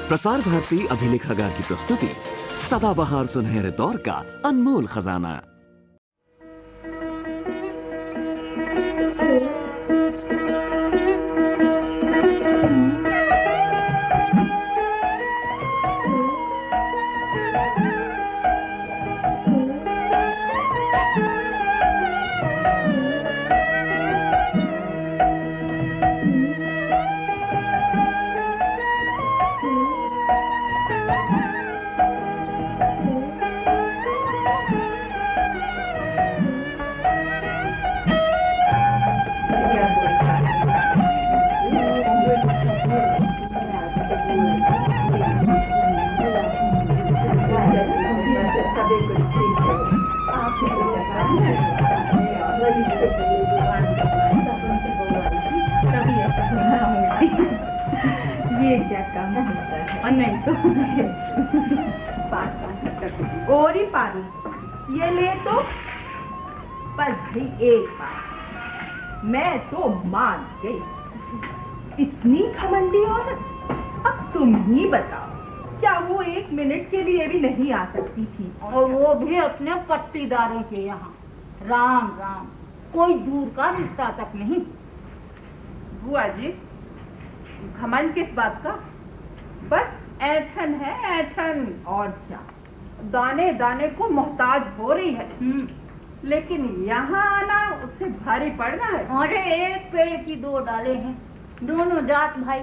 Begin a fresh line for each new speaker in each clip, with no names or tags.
प्रसार भारती अभिलेखागार की प्रस्तुति सदाबहार सुनहरे दौर का अनमोल खजाना।
ये क्या काम होता है? और नहीं तो और ही पारू ये ले तो। पर भाई एक बात मैं तो मान गई, इतनी घमंडी औरत। अब तुम ही बताओ, क्या वो एक मिनट के लिए भी नहीं आ सकती थी?
और वो भी अपने पट्टीदारों के यहाँ। राम राम, कोई दूर का रिश्ता तक नहीं।
बुआ जी, घमंड किस बात का? बस ऐठन है ऐठन, और क्या। दाने दाने को मोहताज हो रही है, लेकिन यहाँ आना उससे भारी पड़ रहा है।
अरे एक पेड़ की दो डाले हैं, दोनों जात भाई।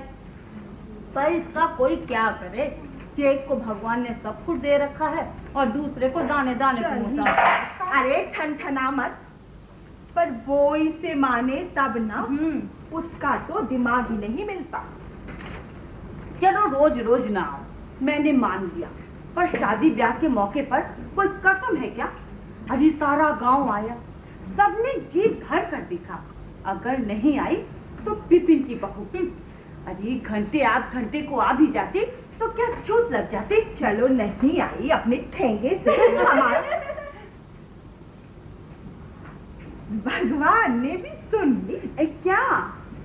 पर इसका कोई क्या करे कि एक को भगवान ने सब कुछ दे रखा है और दूसरे को दाने दाने को मोहताज।
अरे ठनठना मत, पर वो इसे माने तब ना। उसका तो दिमाग ही नहीं मिलता।
चलो रोज रोज ना आओ, मैंने मान लिया, पर शादी ब्याह के मौके पर कोई कसम है क्या? अरे सारा गांव आया, सबने जी भर कर दिखा। अगर नहीं आई तो पिपिन की बहू। अरे घंटे आध घंटे को आ भी जाती तो क्या चोट लग जाती।
चलो नहीं आई अपने ठेंगे से हमारा भगवान ने भी सुन ली।
क्या?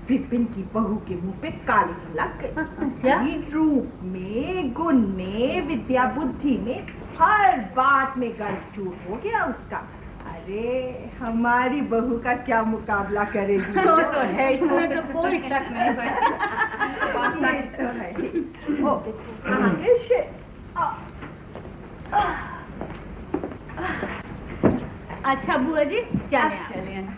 विपिन की बहू के मुंह पे काली लग गई।
अच्छा?
रूप में, गुण में, विद्या बुद्धि में, हर बात में गलचूट हो गया उसका। अरे हमारी बहू का क्या मुकाबला करेगी?
तो है, इसमें तो कोई शक नहीं है।
सच तो है। ओ, आगे से
अच्छा बुआ जी, चले।
अरे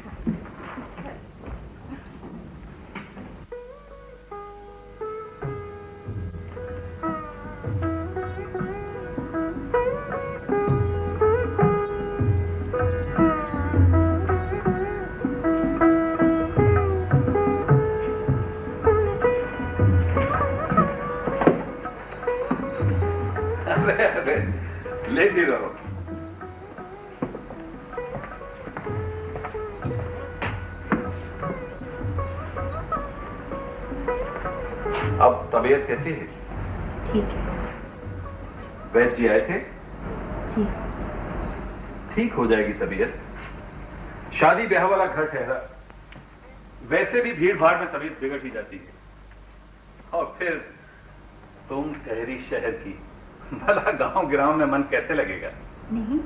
लेट ही रहो। अब तबीयत कैसी है?
ठीक है।
वैद्य जी आए थे?
जी।
ठीक हो जाएगी तबीयत। शादी ब्याह वाला घर ठहरा, वैसे भी भीड़ भाड़ में तबीयत बिगड़ ही जाती है। और फिर तुम ठहरी शहर की, भला गांव गिराव में मन कैसे लगेगा?
नहीं,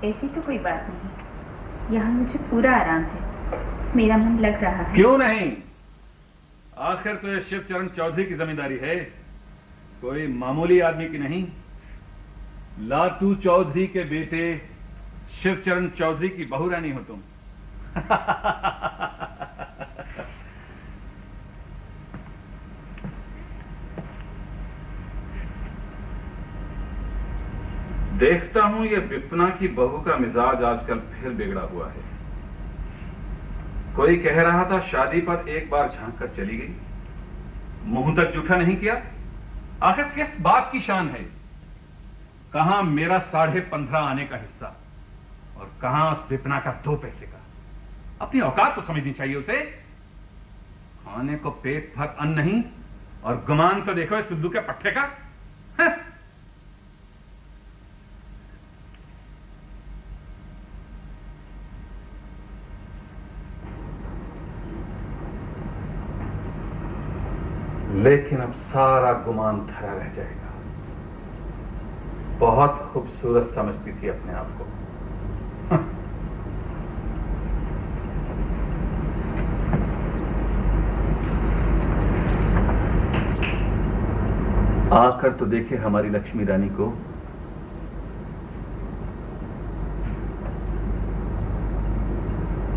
ऐसी तो कोई बात नहीं। यहाँ मुझे पूरा आराम है, मेरा मन लग रहा है।
क्यों नहीं? आखिर तो ये शिवचरण चौधरी की जिम्मेदारी है, कोई मामूली आदमी की नहीं। लाटू चौधरी के बेटे शिवचरण चौधरी की बहू रानी हो तुम। देखता हूं ये विपना की बहू का मिजाज आजकल फिर बिगड़ा हुआ है। कोई कह रहा था शादी पर एक बार झांक कर चली गई, मुंह तक जूठा नहीं किया। आखिर किस बात की शान है? कहां मेरा 15.5 आने का हिस्सा और कहां उस विपना का 2 पैसे का? अपनी औकात तो समझनी चाहिए उसे। खाने को पेट भर अन्न नहीं और गुमान तो देखो इस सिद्धू के पट्टे का। लेकिन अब सारा गुमान धरा रह जाएगा। बहुत खूबसूरत समझती थी अपने आप को। आकर तो देखे हमारी लक्ष्मी रानी को।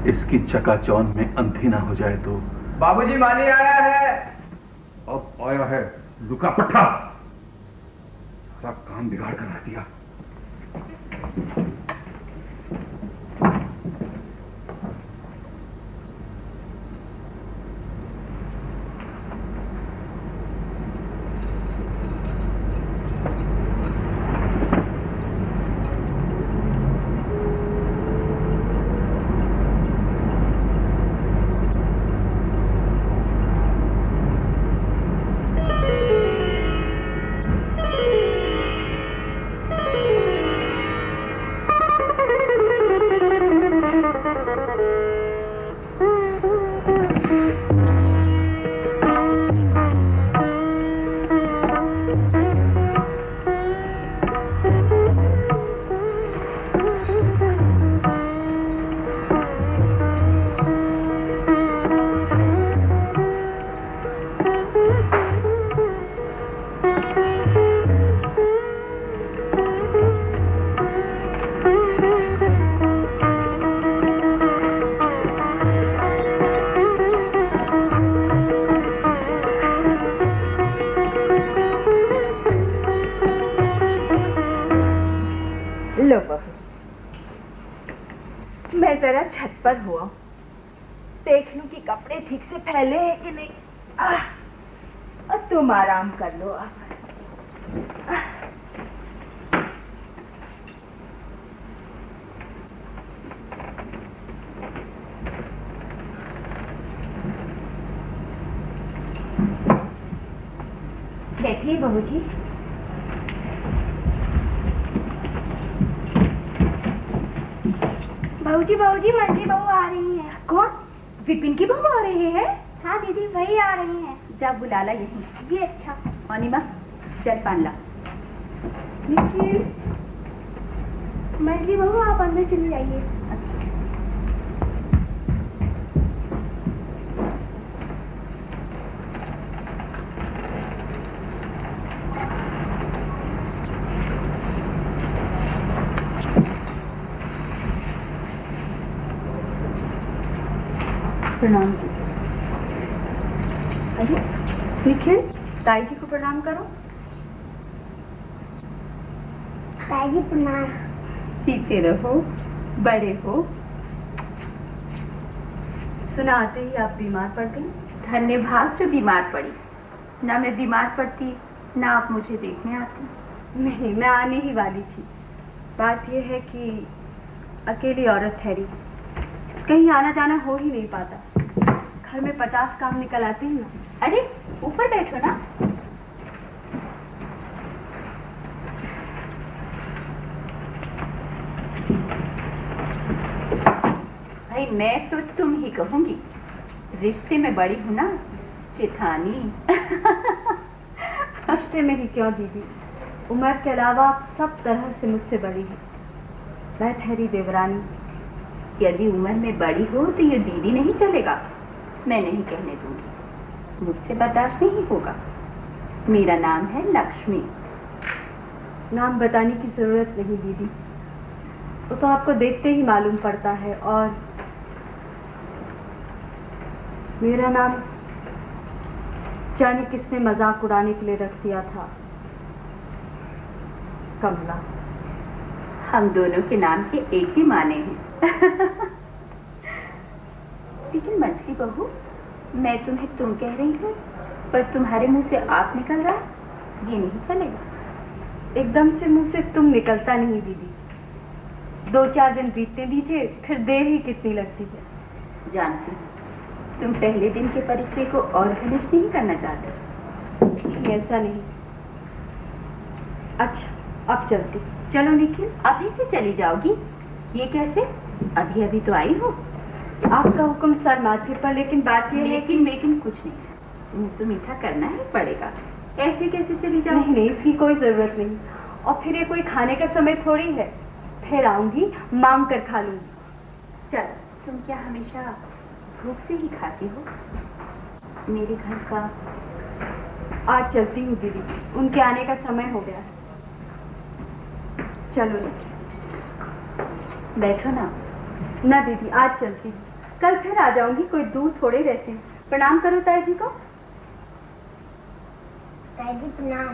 इसकी चकाचौंध में अंधी ना हो जाए तो।
बाबूजी, मानी आया है।
अब आया है लुका पट्टा, सारा काम बिगाड़ कर रख दिया।
लो बहू, मैं जरा छत पर हुआ, देख लूं कि कपड़े ठीक से फैले हैं कि नहीं। और तुम आराम कर लो आप।
बैठिए बहू जी।
बहू जी मंजी बहू आ रही है।
कौन? विपिन की बहू आ रही है?
हाँ दीदी, वही आ रही है।
जा बुला ला यहीं।
ये अच्छा।
अनिमा चल पान ला।
मंजी बहू आप अंदर चली जाइए।
अच्छा। प्रणाम। अरे निखिल, ताई जी को प्रणाम करो।
ताई जी प्रणाम।
जीते रहो, बड़े हो। सुना आते ही आप बीमार पड़ गई। धन्य भाग जो बीमार पड़ी। ना मैं बीमार पड़ती, ना आप मुझे देखने आती। नहीं, मैं आने ही वाली थी। बात यह है कि अकेली औरत ठहरी, कहीं आना जाना हो ही नहीं पाता। घर में 50 काम निकल आते हैं ना। अरे ऊपर बैठो ना। भाई मैं तो तुम ही कहूंगी, रिश्ते में बड़ी हूं ना चिथानी। रिश्ते में ही क्यों दीदी, उम्र के अलावा आप सब तरह से मुझसे बड़ी हैं। मैं ठहरी देवरानी। यदि उम्र में बड़ी हो तो ये दीदी नहीं चलेगा। मैं नहीं कहने दूंगी, मुझसे बर्दाश्त नहीं होगा। मेरा नाम है लक्ष्मी। नाम बताने की जरूरत नहीं दीदी, वो तो आपको देखते ही मालूम पड़ता है। और मेरा नाम जाने किसने मजाक उड़ाने के लिए रख दिया था, कमला। हम दोनों के नाम के एक ही माने हैं। लेकिन मछली बहू, मैं तुम्हें तुम कह रही हूँ, पर तुम्हारे मुंह से आप निकल रहा है, ये नहीं चलेगा। एकदम से मुंह से तुम निकलता नहीं दीदी। 2-4 दिन बीतने दीजिए, फिर देर ही कितनी लगती है। जानती हूँ तुम पहले दिन के परिचय को और घनिष्ठ नहीं करना चाहते। ऐसा नहीं। अच्छा अब चलती। चलो निखिल। अभी से चली जाओगी? ये कैसे? अभी अभी तो आई हो। आपका हुक्म सर माथे पर, लेकिन बात ये है। लेकिन कुछ नहीं। तो मीठा करना ही पड़ेगा, ऐसे कैसे चली जाओ?
नहीं नहीं, इसकी कोई जरूरत नहीं। और फिर ये कोई खाने का समय थोड़ी है, फिर आऊंगी मांग कर खा लूंगी।
चल, तुम क्या हमेशा भूख से ही खाती हो? मेरे घर का
आज चलती हूँ दीदी, उनके आने का समय हो गया है।
चलो निकी, बैठो ना।
ना दीदी, आज चलती हूँ, कल फिर आ जाऊंगी, कोई दूर थोड़े रहती हूँ। प्रणाम करो ताई जी को।
ताई जी प्रणाम।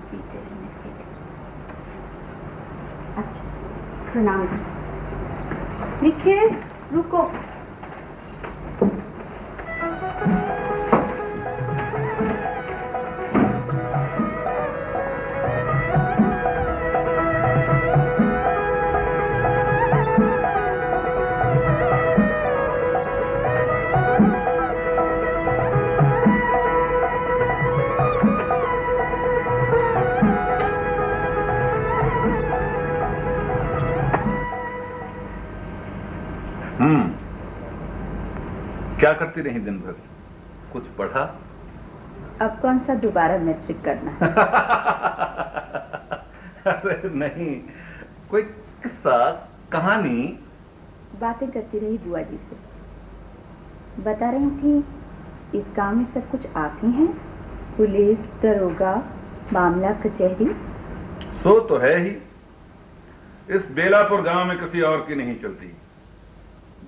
जीते रहो मेरे बेटे।
अच्छा, प्रणाम करो। निखिल रुको।
क्या करती रही दिन भर? कुछ पढ़ा?
अब कौन सा दोबारा मैट्रिक करना है?
अरे नहीं, कोई किस्सा कहानी?
बातें करती रही बुआ जी से। बता रही थी इस गांव में सब कुछ आप ही हैं, पुलिस, दरोगा, मामला, कचहरी।
सो तो है ही, इस बेलापुर गांव में किसी और की नहीं चलती।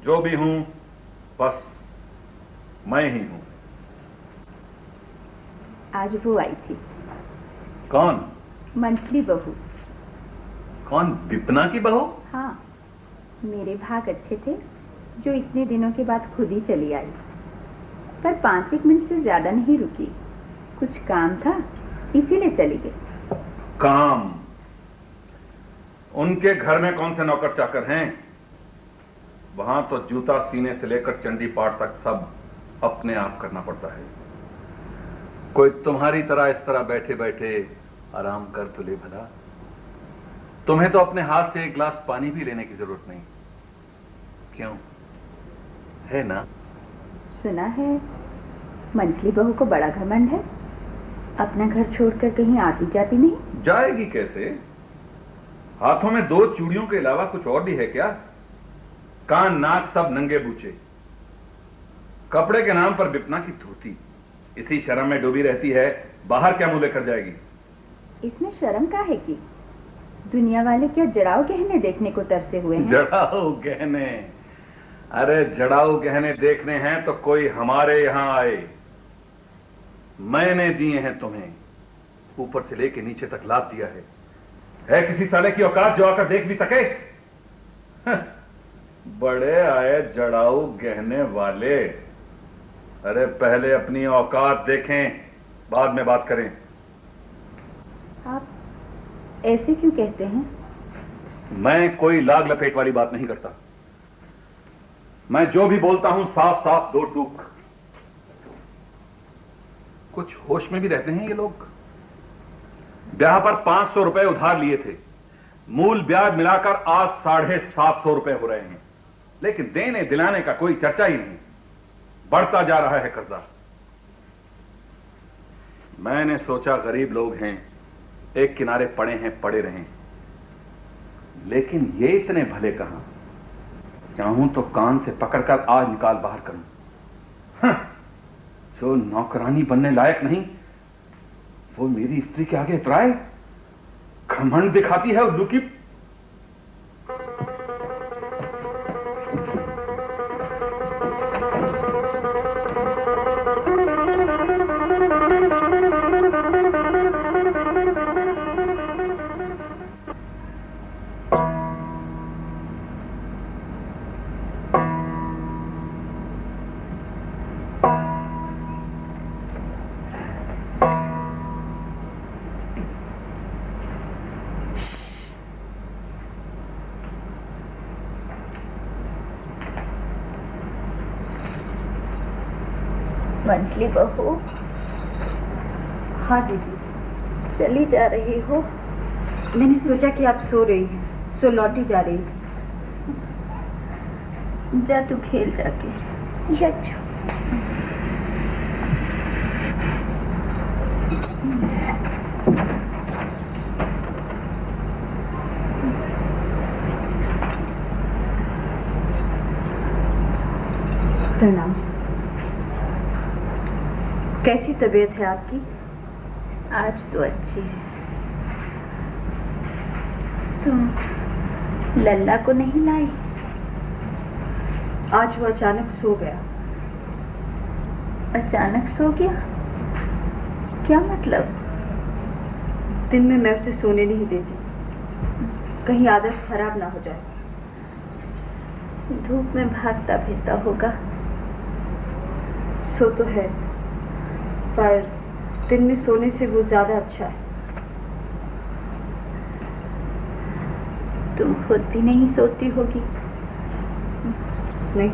जो भी हूं बस मैं ही हूं।
आज वो आई थी।
कौन?
मंसली बहू।
कौन? विपना की बहू?
हाँ, मेरे भाग अच्छे थे जो इतने दिनों के बाद खुद ही चली आई, पर 5-1 मिनट से ज्यादा नहीं रुकी। कुछ काम था इसीलिए चली गई।
काम? उनके घर में कौन से नौकर चाकर हैं? वहां तो जूता सीने से लेकर चंडी पाठ तक सब अपने आप करना पड़ता है। कोई तुम्हारी तरह इस तरह बैठे बैठे आराम कर तो ले भला। तुम्हें तो अपने हाथ से एक गिलास पानी भी लेने की जरूरत नहीं। क्यों, है ना?
सुना है मंसली बहू को बड़ा घमंड है, अपना घर छोड़कर कहीं आती जाती नहीं।
जाएगी कैसे? हाथों में 2 चूड़ियों के अलावा कुछ और भी है क्या? कान नाक सब नंगे बूचे, कपड़े के नाम पर विपना की धोती, इसी शर्म में डूबी रहती है। बाहर क्या मुंह लेकर जाएगी?
इसमें शर्म का है कि दुनिया वाले क्या जड़ाऊ गहने देखने को तरसे हुए हैं?
जड़ाऊ गहने? अरे जड़ाऊ गहने देखने हैं तो कोई हमारे यहां आए। मैंने दिए हैं तुम्हें, ऊपर से लेके नीचे तक लाद दिया है किसी साले की औकात जो आकर देख भी सके? बड़े आए जड़ाऊ गहने वाले। अरे पहले अपनी औकात देखें, बाद में बात करें।
आप ऐसे क्यों कहते हैं?
मैं कोई लाग लपेट वाली बात नहीं करता। मैं जो भी बोलता हूं साफ साफ 2 टूक। कुछ होश में भी रहते हैं ये लोग। ब्याह पर 500 रुपए उधार लिए थे, मूल ब्याज मिलाकर आज 750 रुपए हो रहे हैं, लेकिन देने दिलाने का कोई चर्चा ही नहीं। बढ़ता जा रहा है कर्जा। मैंने सोचा गरीब लोग हैं, एक किनारे पड़े हैं, पड़े रहें, लेकिन ये इतने भले कहां। चाहूं तो कान से पकड़कर आज निकाल बाहर करूं। जो नौकरानी बनने लायक नहीं वो मेरी स्त्री के आगे इतराए, घमंड दिखाती है उल्लू की।
मंसली बहू।
हाँ दीदी,
चली जा रही हो?
मैंने सोचा कि आप सो रही हैं, सो लौटी जा रही थी।
जा तू खेल जाके।
अच्छा।
कैसी तबीयत है आपकी?
आज तो अच्छी है। तुम लल्ला को नहीं लाई?
आज वो अचानक सो गया।
अचानक सो गया? क्या मतलब?
दिन में मैं उसे सोने नहीं देती, कहीं आदत खराब ना हो जाए।
धूप में भागता फिरता होगा।
सो तो है, पर दिन में सोने से वो ज्यादा अच्छा है।
तुम खुद भी नहीं सोती होगी?
नहीं।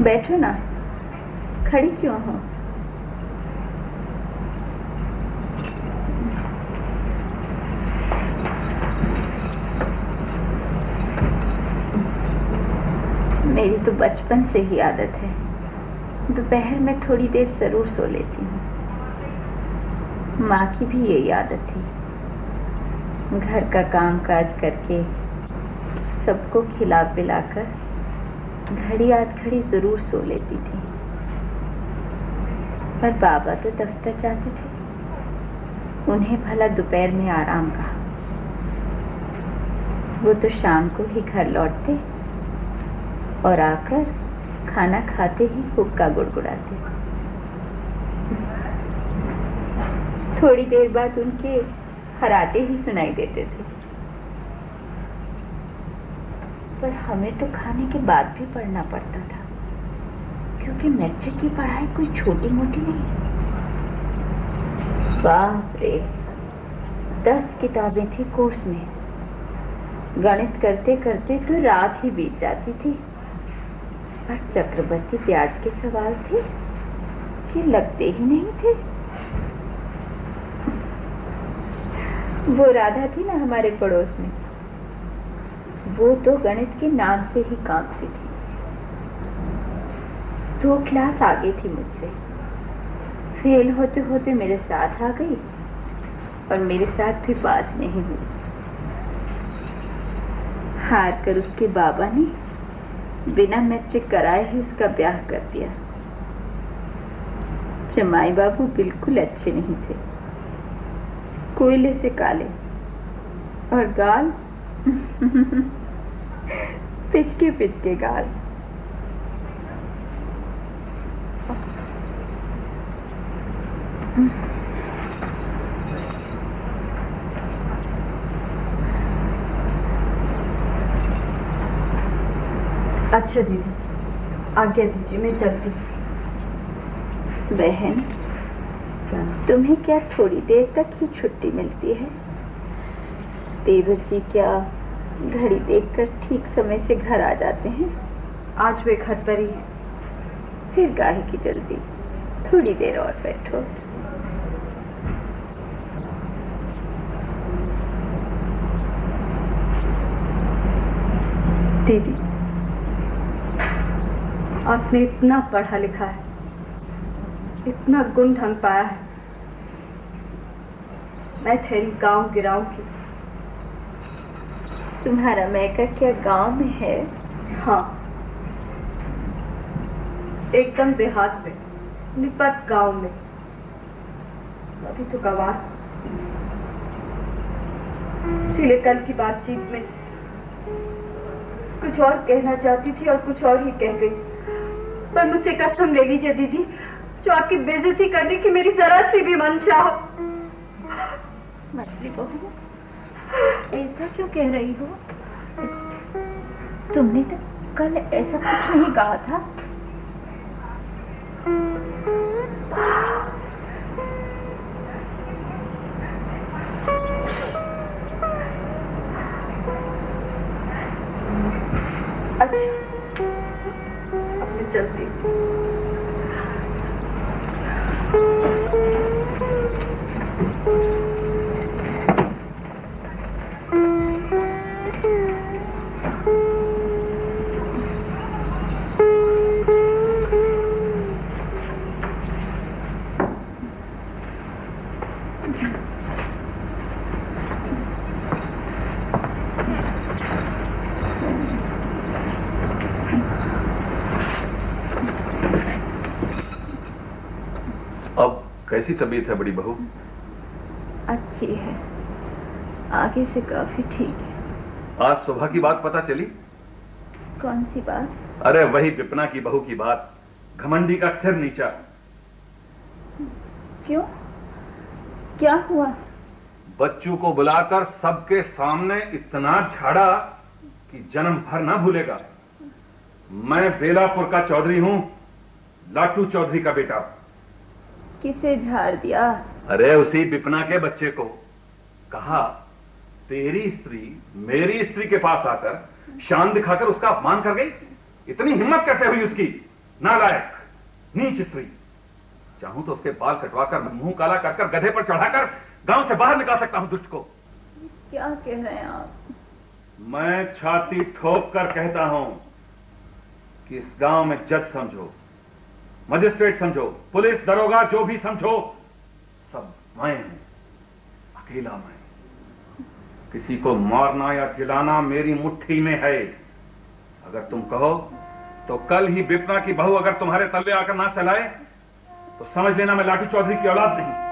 बैठो ना, खड़ी क्यों हो? मेरी तो बचपन से ही आदत है, दोपहर में थोड़ी देर जरूर सो लेती हूँ। माँ की भी यही आदत थी, घर का काम काज करके सबको खिला पिलाकर घड़ी आध घड़ी जरूर सो लेती थी। पर बाबा तो दफ्तर जाते थे, उन्हें भला दोपहर में आराम कहा। वो तो शाम को ही घर लौटते और आकर खाना खाते ही हुक्का गुड़गुड़ाते। थोड़ी देर बाद उनके खराटे ही सुनाई देते थे। पर हमें तो खाने के बाद भी पढ़ना पड़ता था, क्योंकि मैट्रिक की पढ़ाई कोई छोटी मोटी नहीं। बाप रे, 10 किताबें थी कोर्स में। गणित करते करते तो रात ही बीत जाती थी। पर चक्रवर्ती ब्याज के सवाल थे कि लगते ही नहीं थे। वो राधा थी ना हमारे पड़ोस में, वो तो गणित के नाम से ही कांपती थी। 2 क्लास आगे थी मुझसे। फेल होते होते मेरे साथ आ गई और मेरे साथ भी पास नहीं हुई। हार कर उसके बाबा ने बिना मैट्रिक कराए ही उसका ब्याह कर दिया। जमाई बाबू बिल्कुल अच्छे नहीं थे, कोयले से काले और गाल पिचके पिचके गाल।
अच्छा दीदी, आज्ञा दीजिए, मैं चलती।
बहन, तुम्हें क्या थोड़ी देर तक ही छुट्टी मिलती है? देवर जी क्या घड़ी देखकर ठीक समय से घर आ जाते हैं?
आज वे घर पर ही हैं।
फिर काहे की जल्दी, थोड़ी देर और बैठो।
दीदी, आपने इतना पढ़ा लिखा है, इतना गुण ढंग पाया है। मैं ठहरी गांव गिराऊं की।
तुम्हारा मैका क्या गांव में है?
हाँ, एकदम देहात में, निपट गांव में। अभी तो गवार। इसीलिए कल की बातचीत में कुछ और कहना चाहती थी और कुछ और ही कह गई। पर मुझसे कसम ले लीजिए दीदी, जो आपकी बेइज्जती करने की मेरी जरा सी भी मंशा हो।
मछली बहू, ऐसा क्यों कह रही हो? तुमने तो कल ऐसा कुछ नहीं कहा था।
अच्छा, अब मैं चलती हूँ।
कैसी तबीयत है बड़ी बहू?
अच्छी है, आगे से काफी ठीक है।
आज सुबह की बात पता चली?
कौन सी बात?
अरे वही विपना की बहू की बात, घमंडी का सिर नीचा।
क्यों, क्या हुआ?
बच्चू को बुलाकर सबके सामने इतना झाड़ा कि जन्म भर ना भूलेगा। मैं बेलापुर का चौधरी हूं, लाटू चौधरी का बेटा।
किसे झाड़ दिया?
अरे उसी विपना के बच्चे को। कहा तेरी स्त्री मेरी स्त्री के पास आकर शान दिखाकर उसका अपमान कर गई। इतनी हिम्मत कैसे हुई उसकी? नालायक, नीच स्त्री। चाहूं तो उसके बाल कटवाकर मुंह काला कर गधे पर चढ़ाकर गांव से बाहर निकाल सकता हूं दुष्ट को।
क्या कह रहे हैं आप?
मैं छाती ठोक कर कहता हूं कि इस गांव में जज समझो, मजिस्ट्रेट समझो, पुलिस दरोगा जो भी समझो, सब मैं हूं, अकेला मैं। किसी को मारना या जिलाना मेरी मुट्ठी में है। अगर तुम कहो तो कल ही विपना की बहू अगर तुम्हारे तलवे आकर ना सहलाए तो समझ लेना मैं लाटू चौधरी की औलाद नहीं।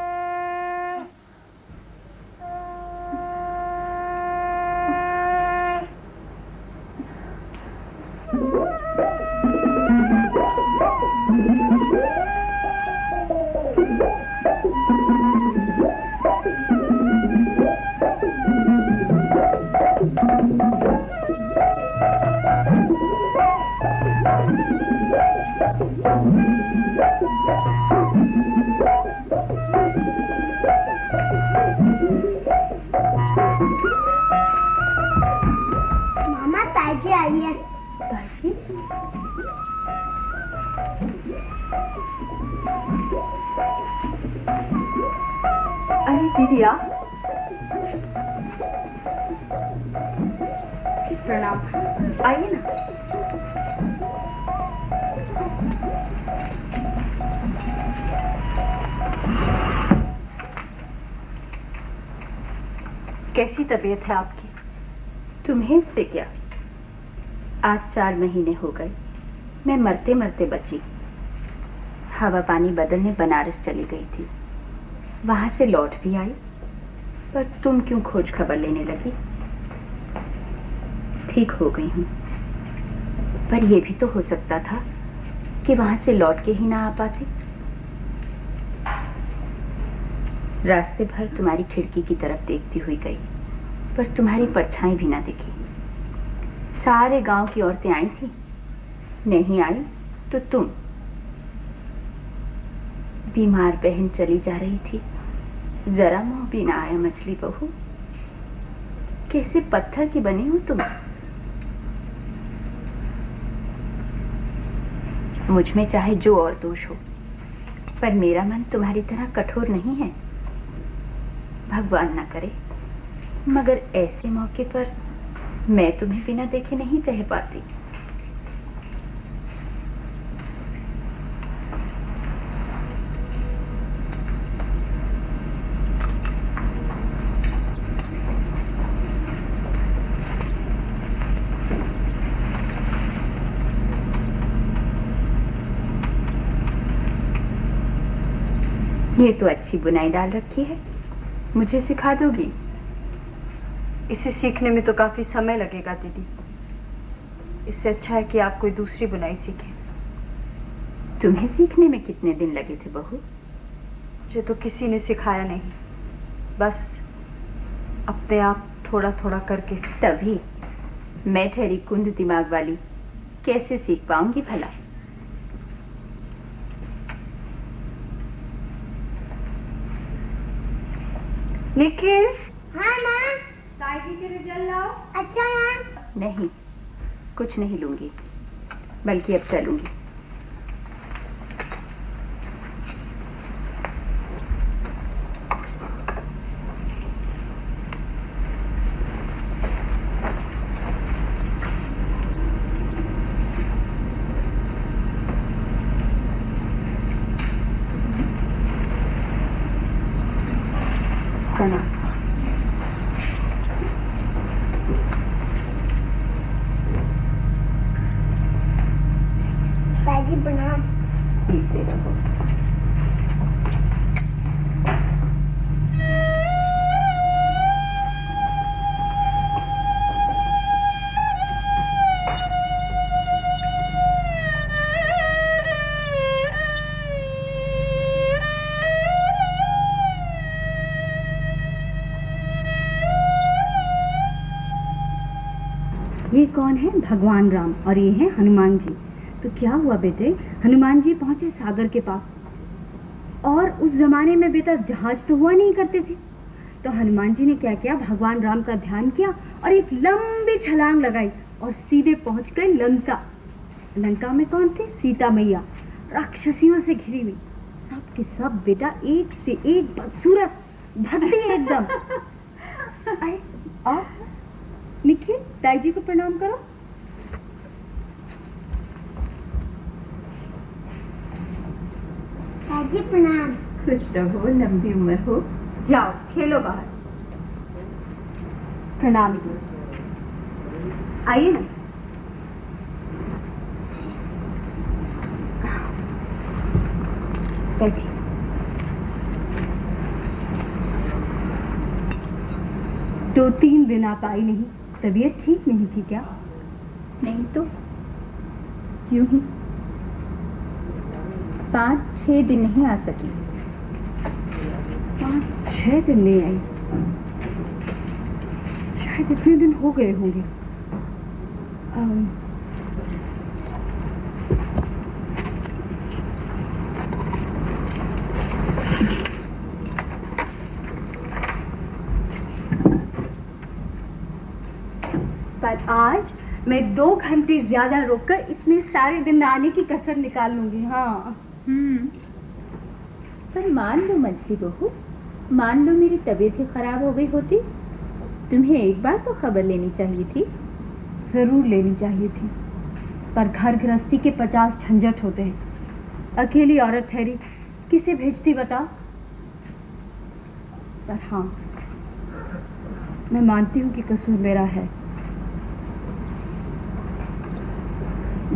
मामा ताजी आई है।
ताजी?
अरे दीदी आप। प्रणाम, आइए ना। कैसी तबीयत है आपकी?
तुम्हें इससे क्या? आज 4 महीने हो गए, मैं मरते मरते बची। हवा पानी बदलने बनारस चली गई थी, वहां से लौट भी आई, पर तुम क्यों खोज खबर लेने लगी? ठीक हो गई हूं, पर यह भी तो हो सकता था कि वहां से लौट के ही ना आ पाती। रास्ते भर तुम्हारी खिड़की की तरफ देखती हुई गई, पर तुम्हारी परछाई भी ना दिखी। सारे गांव की औरतें आई थी, नहीं आई तो तुम। बीमार बहन चली जा रही थी, जरा मुंह भी ना आया मछली बहू। कैसे पत्थर की बनी हो तुम। मुझ में चाहे जो और दोष हो, पर मेरा मन तुम्हारी तरह कठोर नहीं है। भगवान ना करे, मगर ऐसे मौके पर मैं तुम्हें बिना देखे नहीं रह पाती। ये तो अच्छी बुनाई डाल रखी है, मुझे सिखा दोगी?
इसे सीखने में तो काफी समय लगेगा दीदी। इससे अच्छा है कि आप कोई दूसरी बुनाई सीखें।
तुम्हें सीखने में कितने दिन लगे थे बहू?
मुझे तो किसी ने सिखाया नहीं, बस अपने आप थोड़ा थोड़ा करके।
तभी मैं ठहरी कुंद दिमाग वाली कैसे सीख पाऊंगी भला?
निखिल,
हाँ माँ।
ताई के लिए जल लाओ।
अच्छा माँ।
नहीं, कुछ नहीं लूंगी, बल्कि अब चलूंगी। प्रणाम।
ताजी प्रणाम।
जीते रहो। ये कौन है? भगवान राम। और ये हैं हनुमान जी। तो क्या हुआ बेटे, हनुमान जी पहुंचे सागर के पास। और उस जमाने में बेटा जहाज तो हुआ नहीं करते थे, तो हनुमान जी ने क्या किया, भगवान राम का ध्यान किया और एक लंबी छलांग लगाई और सीधे पहुंच गए लंका। लंका में कौन थे? सीता मैया, राक्षसियों से घिरी हुई। सब के सब बेटा एक से एक बदसूरत, भद्दी एकदम। आए आओ निखिल, ताई जी को प्रणाम करो।
दादी प्रणाम।
खुश रहो, लंबी उम्र हो। जाओ खेलो बाहर। प्रणाम। आइए ना। बैठिए। दो तीन दिन आप आई नहीं, तबीयत ठीक नहीं थी क्या?
नहीं तो यूं ही 5-6 दिन नहीं आ सकी।
5-6 दिन नहीं आई? शायद इतने दिन हो गए होंगे। पर आज मैं 2 घंटे ज्यादा रुककर इतने सारे दिन आने की कसर निकाल लूंगी। हाँ।
पर मान लो मछली बहू, मान लो मेरी तबीयत ही खराब हो गई होती, तुम्हें एक बार तो खबर लेनी चाहिए थी।
जरूर लेनी चाहिए थी, पर घर गृहस्थी के 50 झंझट होते हैं। अकेली औरत ठहरी, किसे भेजती बताओ। पर हाँ, मैं मानती हूँ कि कसूर मेरा है।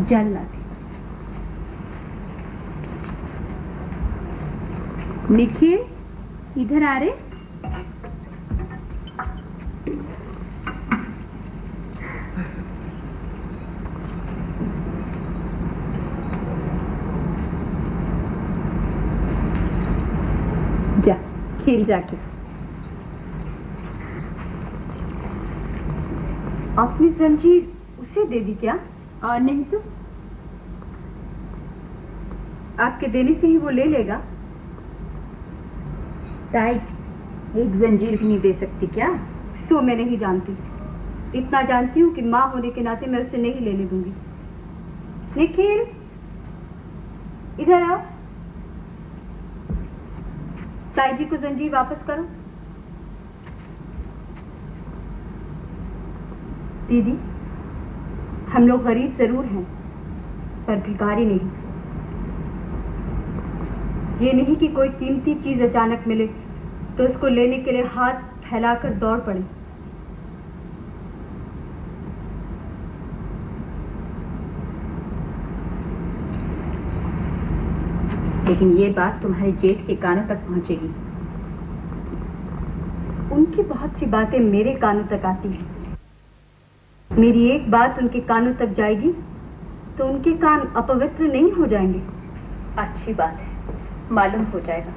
जल लाती।
निखिल, इधर आ रे। जा खेल जाके।
आपने जंजीर उसे दे दी क्या?
और नहीं तो।
आपके देने से ही वो ले लेगा?
ताई, एक जंजीर भी नहीं दे सकती क्या?
सो मैं नहीं जानती, इतना जानती हूँ कि माँ होने के नाते मैं उसे नहीं लेने दूंगी। निखिल, इधर आओ। ताई जी को जंजीर वापस करो। दीदी, हम लोग गरीब जरूर हैं, पर भिखारी नहीं। ये नहीं कि कोई कीमती चीज अचानक मिले तो उसको लेने के लिए हाथ फैलाकर दौड़ पड़े।
लेकिन ये बात तुम्हारे जेठ के कानों तक पहुंचेगी।
उनकी बहुत सी बातें मेरे कानों तक आती हैं। मेरी एक बात उनके कानों तक जाएगी तो उनके कान अपवित्र नहीं हो जाएंगे।
अच्छी बात है, मालूम हो जाएगा।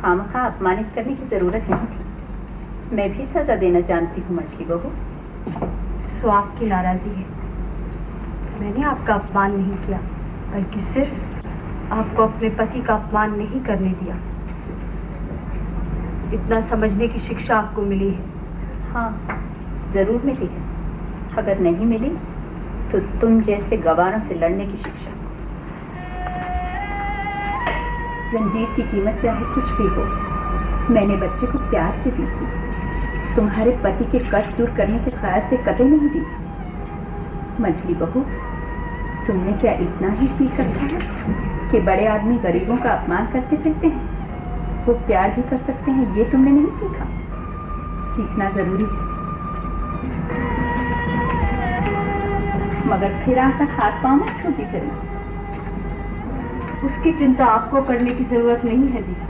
खामखा अपमानित करने की जरूरत नहीं थी। मैं भी सजा देना जानती हूँ मछली बहू।
सो आपकी नाराजी है। मैंने आपका अपमान नहीं किया, बल्कि सिर्फ आपको अपने पति का अपमान नहीं करने दिया। इतना समझने की शिक्षा आपको मिली है।
हाँ, जरूर मिली है। अगर नहीं मिली तो तुम जैसे गवारों से लड़ने की शिक्षा। जंजीर की कीमत चाहे कुछ भी हो, मैंने बच्चे को प्यार से दी थी। तुम्हारे पति के कष्ट दूर करने के ख्याल से कतई नहीं दी। मछली बहू, तुमने क्या इतना ही सीख रखा है कि बड़े आदमी गरीबों का अपमान करते फिरते हैं? वो प्यार भी कर सकते हैं, ये तुमने नहीं सीखा। सीखना जरूरी है। मगर फिर आकर हाथ पांव में छूती फिरना।
उसकी चिंता आपको करने की जरूरत नहीं है दीदी।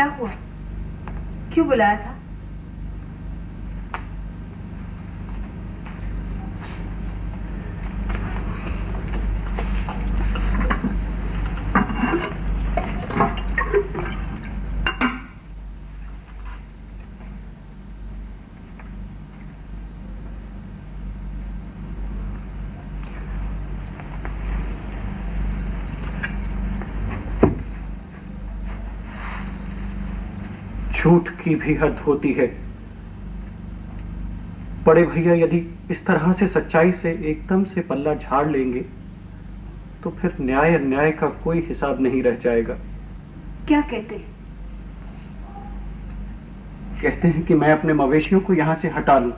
क्या हुआ? क्यों बुलाया था?
झूठ की भी हद होती है। बड़े भैया यदि इस तरह से सच्चाई से एकदम से पल्ला झाड़ लेंगे तो फिर न्याय अन्याय का कोई हिसाब नहीं रह जाएगा।
क्या कहते हैं?
कहते हैं कि मैं अपने मवेशियों को यहां से हटा लूं।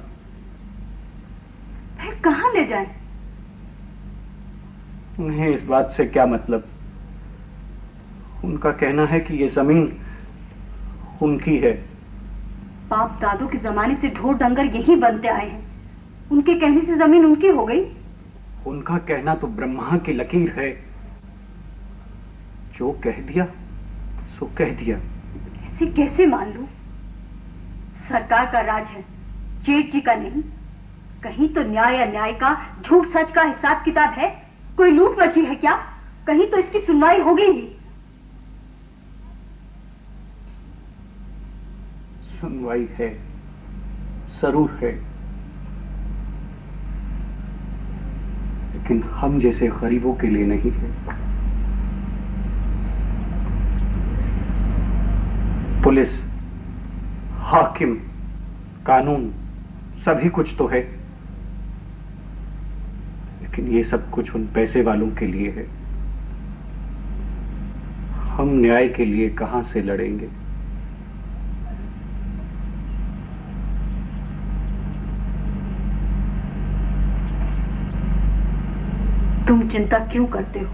फिर कहां ले जाएं?
उन्हें इस बात से क्या मतलब? उनका कहना है कि ये जमीन उनकी है।
बाप दादों के जमाने से ढोर डंगर यही बनते आए हैं, उनके कहने से जमीन उनकी हो गई?
उनका कहना तो ब्रह्मा की लकीर है। जो कह दिया सो कह दिया।
ऐसे कैसे मान लूं? सरकार का राज है, जेठ जी का नहीं। कहीं तो न्याय अन्याय का, झूठ सच का हिसाब किताब है। कोई लूट मची है क्या? कहीं तो इसकी सुनवाई होगी ही।
सुनवाई है, जरूर है, लेकिन हम जैसे गरीबों के लिए नहीं है। पुलिस, हाकिम, कानून सभी कुछ तो है, लेकिन ये सब कुछ उन पैसे वालों के लिए है। हम न्याय के लिए कहां से लड़ेंगे?
तुम चिंता क्यों करते हो?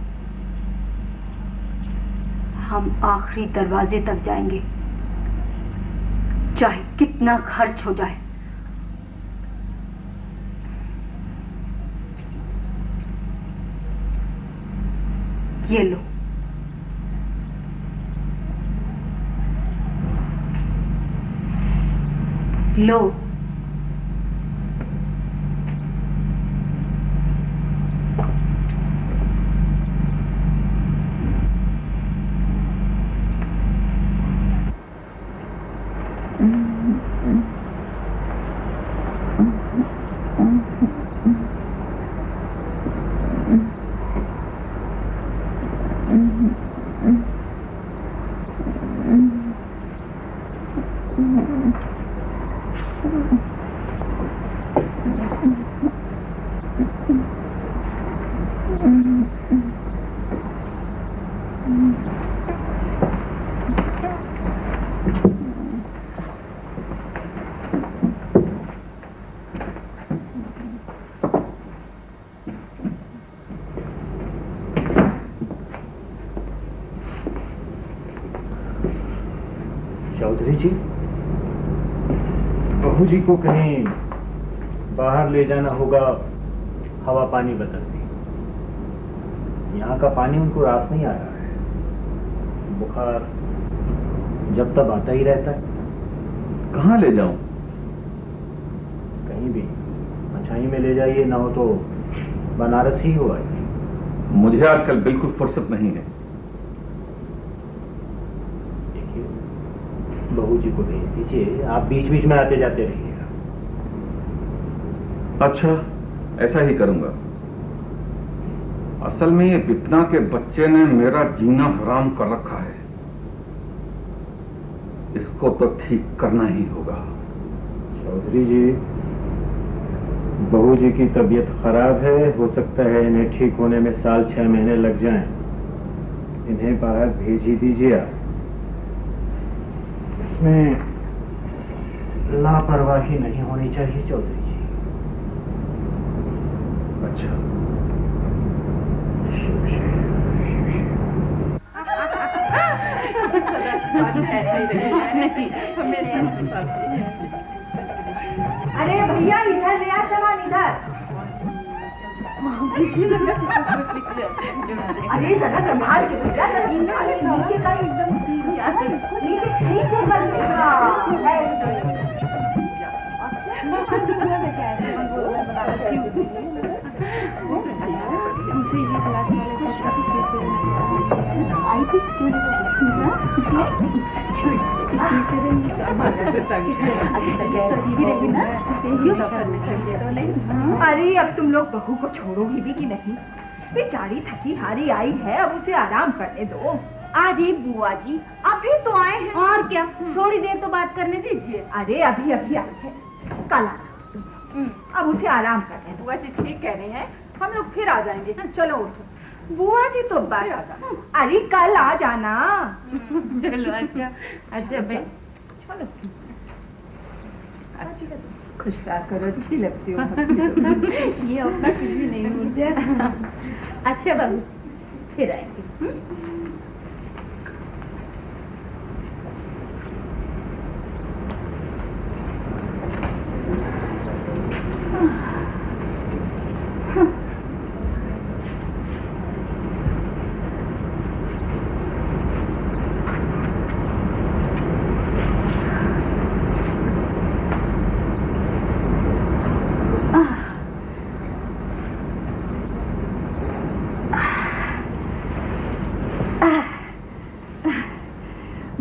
हम आखिरी दरवाजे तक जाएंगे, चाहे कितना खर्च हो जाए। ये लो। लो।
चौधरी जी, बहू जी को कहीं बाहर ले जाना होगा, हवा पानी बदलनी। यहाँ का पानी उनको रास नहीं आ रहा है। बुखार जब तब आता ही रहता है।
कहाँ ले जाऊं?
कहीं भी अछाई में ले जाइए, ना हो तो बनारस ही हुआ है।
मुझे आजकल बिल्कुल फुर्सत नहीं है।
बहू जी को भेज दीजिए, आप बीच बीच में आते जाते रहिएगा।
अच्छा, ऐसा ही करूंगा। असल में ये विपना के बच्चे ने मेरा जीना हराम कर रखा है। इसको तो ठीक करना ही होगा।
चौधरी जी, बहू जी की तबीयत खराब है, हो सकता है इन्हें ठीक होने में साल 6 महीने लग जाएं। इन्हें बाहर भेज ही दीजिए आप। इसमें लापरवाही नहीं होनी चाहिए चौधरी जी।
अच्छा।
अरे भैया, इधर नया सामान, इधर। अरे जरा संभाल के बेटा, नीचे का एकदम नीचे अरे अब तुम लोग बहू को छोड़ोगी भी कि नहीं? बेचारी थकी हारी आई है, अब उसे आराम करने दो।
अरे बुआ जी अभी तो आए हैं।
और क्या, थोड़ी देर तो बात करने दीजिए।
अरे अभी अभी आई है, कल आना तुम, अब उसे आराम करने दो।
बुआ जी ठीक कह रहे हैं, हम लोग फिर आ जाएंगे। चलो उठो।
बुआ जी तो बस।
अरे कल आ जाना।
चलो अच्छा अच्छा भाई
चलो।
खुश रहा करो, अच्छी लगती हो, ये अपना कुछ भी नहीं बोलते।
अच्छा बाबू, फिर आएंगे।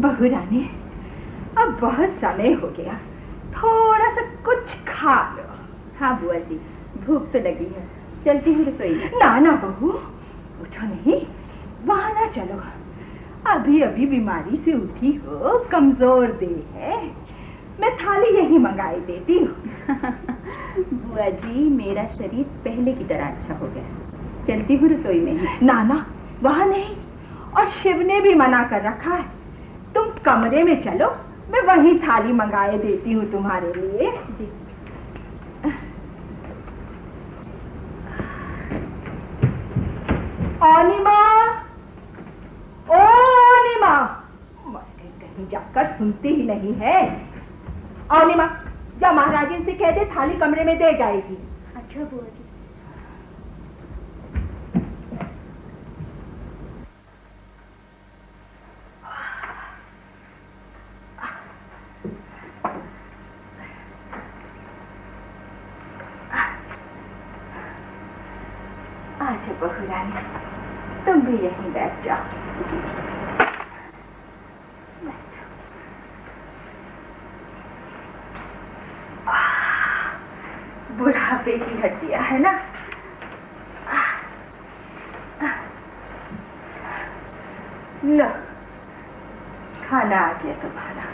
बहू रानी, अब बहुत समय हो गया, थोड़ा सा कुछ खा लो।
हाँ बुआ जी, भूख तो लगी है, चलती हूँ रसोई में।
ना ना बहू, उठो नहीं, वहां ना चलो, अभी अभी बीमारी से उठी हो, कमजोर देह है, मैं थाली यही मंगाई देती हूँ।
बुआ जी मेरा शरीर पहले की तरह अच्छा हो गया, चलती हूँ रसोई में ही।
ना ना वहां नहीं, और शिव ने भी मना कर रखा है, तुम कमरे में चलो, मैं वही थाली मंगाए देती हूँ तुम्हारे लिए। जी। अनिमा, ओ अनिमा, कहीं जाकर सुनती ही नहीं है। अनिमा, जा महाराजन से कह दे थाली कमरे में दे जाएगी।
अच्छा बुआ जी।
अच्छा बहू रानी, तुम भी यहीं बैठ जाओ। जी बैठो। बुढ़ापे की हड्डियां है ना। लो, खाना आ गया तुम्हारा।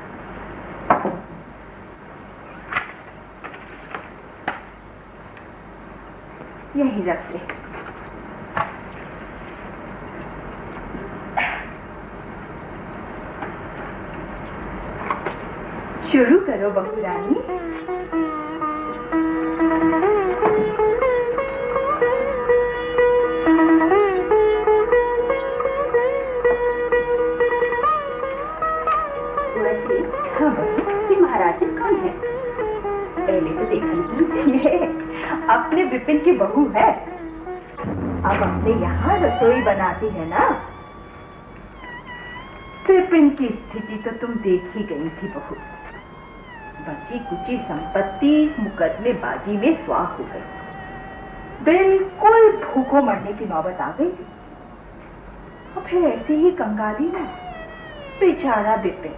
यहीं रख दे। शुरू करो बहू रानी।
हाँ ये महाराजन कौन है? पहले तो देखा नहीं।
ये अपने विपिन की बहू है, अब अपने यहाँ रसोई बनाती है ना। विपिन की स्थिति तो तुम देख ही गई थी बहू, बची कुची संपत्ति मुकदमेबाजी में स्वाह हो गई, बिल्कुल भूखों मरने की नौबत आ गई थी। और फिर ऐसे ही कंगाली में बेचारा विपिन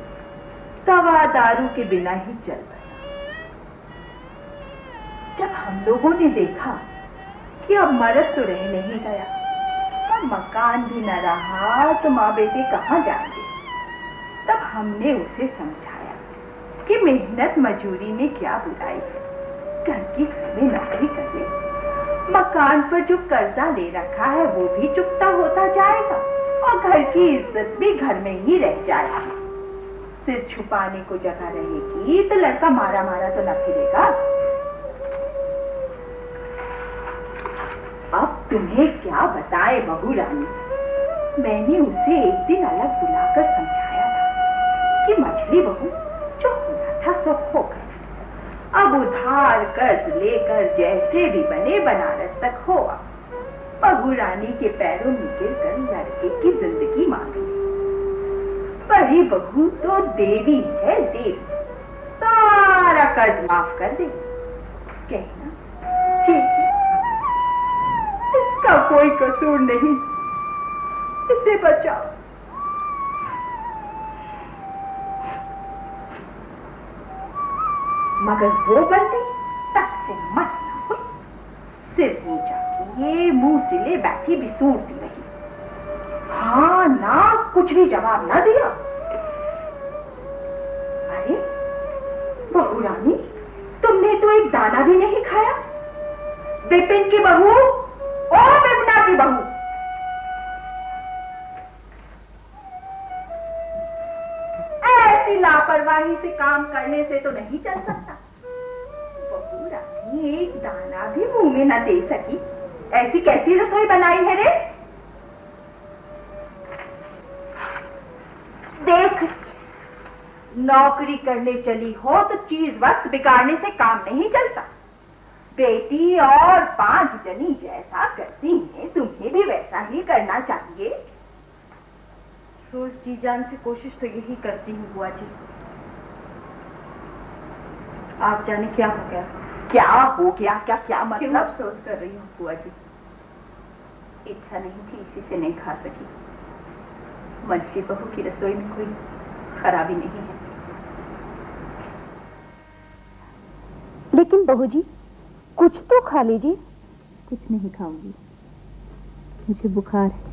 दवा दारू के बिना ही चल बसा। जब हम लोगों ने देखा कि अब मर्द तो रह नहीं गया, अब मकान भी न रहा, तो माँ बेटे कहाँ जाएंगे, तब हमने उसे समझाया कि मेहनत मजूरी में क्या बुराई है, घर की घर में नौकरी कर ले, मकान पर जो कर्जा ले रखा है वो भी चुकता होता जाएगा और घर की इज्जत भी घर में ही रह जाएगी। सिर छुपाने को जगह रहेगी तो लड़का मारा मारा तो न फिरेगा। अब तुम्हें क्या बताए बहू रानी, मैंने उसे एक दिन अलग बुलाकर समझाया था कि मछली बहू जो होना था सब हो गया, अब उधार कर्ज लेकर जैसे भी बने बनारस तक हो। बहू रानी के पैरों में गिरकर लड़के की जिंदगी मांगी। बड़ी बहू तो देवी है, देवी, सारा कर्ज माफ कर दे। कहना जी इसका कोई कसूर नहीं, इसे बचाओ। मगर वो बंदी तक से मस्त न हुई, सिर नीचा किए मुंह सिले बैठी बिसूरती रही। हाँ ना कुछ भी जवाब न दिया। अरे बहू रानी, तुमने तो एक दाना भी नहीं खाया। विपिन की बहू, ओ विपना की बहू, ऐसी लापरवाही से काम करने से तो नहीं चल सकता। बहू रानी एक दाना भी मुंह में न दे सकी, ऐसी कैसी रसोई बनाई है रे? देख, नौकरी करने चली हो तो चीज वस्त बिगाड़ने से काम नहीं चलता। बेटी और 5 जनी जैसा करती हैं, तुम्हें भी वैसा ही करना चाहिए।
रोज जी जान से कोशिश तो यही करती हूँ बुआ जी। आप जाने क्या हो गया।
क्या हो गया? क्या क्या मतलब?
क्यों अफसोस कर रही हूँ बुआ जी? इच्छा नहीं थी, इसी से नहीं खा सकी। मंझली बहू की रसोई में कोई खराबी नहीं है।
लेकिन बहू जी कुछ तो खा लीजिए। कुछ नहीं खाऊंगी, मुझे बुखार है।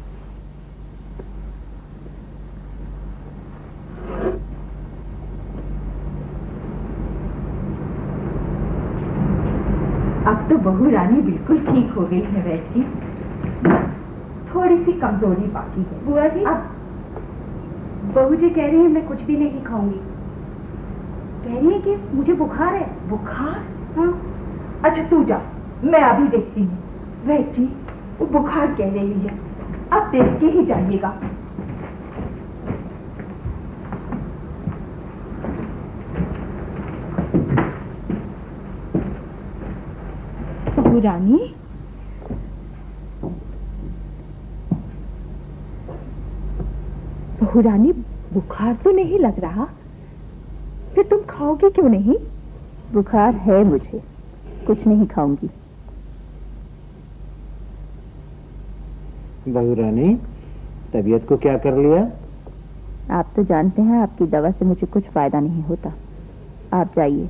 अब तो बहू रानी बिल्कुल ठीक हो गई है वैद जी, बस थोड़ी सी कमजोरी बाकी है।
बुआ जी,
अब
बहू जी कह रही है मैं कुछ भी नहीं खाऊंगी। कह रही है कि मुझे बुखार है।
बुखार?
हाँ।
अच्छा तू जा, मैं अभी देखती हूँ। वैद जी, वो बुखार कह रही है, अब देख के ही जाइएगा। बहू रानी, बहू रानी, बुखार तो नहीं लग रहा, फिर तुम खाओगे क्यों नहीं?
बुखार है मुझे, कुछ नहीं खाऊंगी।
बहू रानी, तबीयत को क्या कर लिया?
आप तो जानते हैं आपकी दवा से मुझे कुछ फायदा नहीं होता। आप जाइए,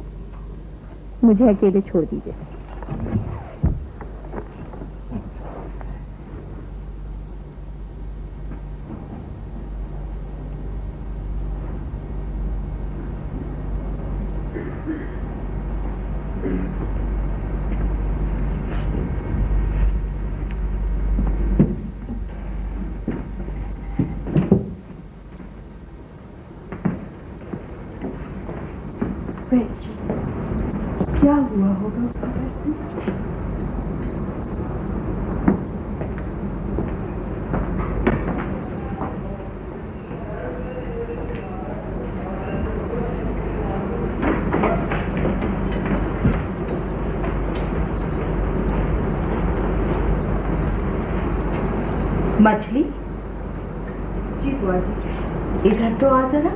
मुझे अकेले छोड़ दीजिए।
क्या हुआ होगा उसका वैसे? मछली जी, बुआ जी इधर तो आ जरा।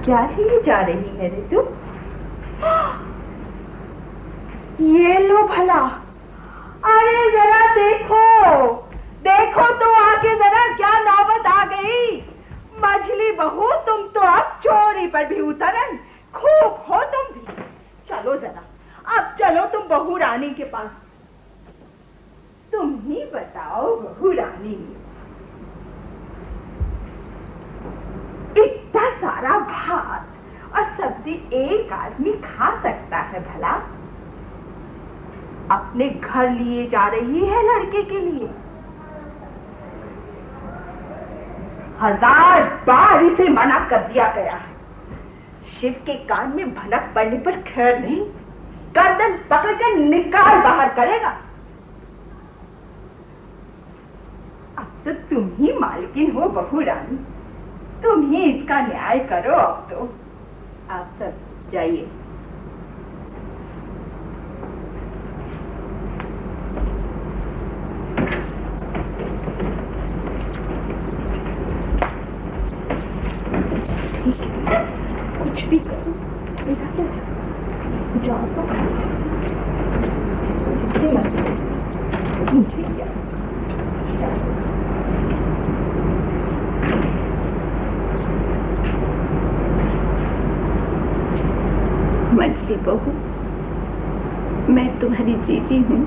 क्या ही जा रही है रे तू? ये लो भला, अरे जरा देखो, देखो तो आके जरा क्या नौबत आ गई। मछली बहू, तुम तो अब चोरी पर भी उतरन, खूब हो तुम भी। चलो जरा, अब चलो तुम बहू रानी के पास। तुम ही बताओ बहू रानी, इतना सारा भात और सब्जी एक आदमी खा सकता है भला? अपने घर लिए जा रही है लड़के के लिए। 1000 बार इसे मना कर दिया गया है। शिव के कान में भनक पड़ने पर खैर नहीं, गर्दन पकड़कर निकाल बाहर करेगा। अब तो तुम ही मालकिन हो बहू रानी, तुम ही इसका न्याय करो। अब तो
आप सब जाइए।
बहू, मैं तुम्हारी जीजी हूँ।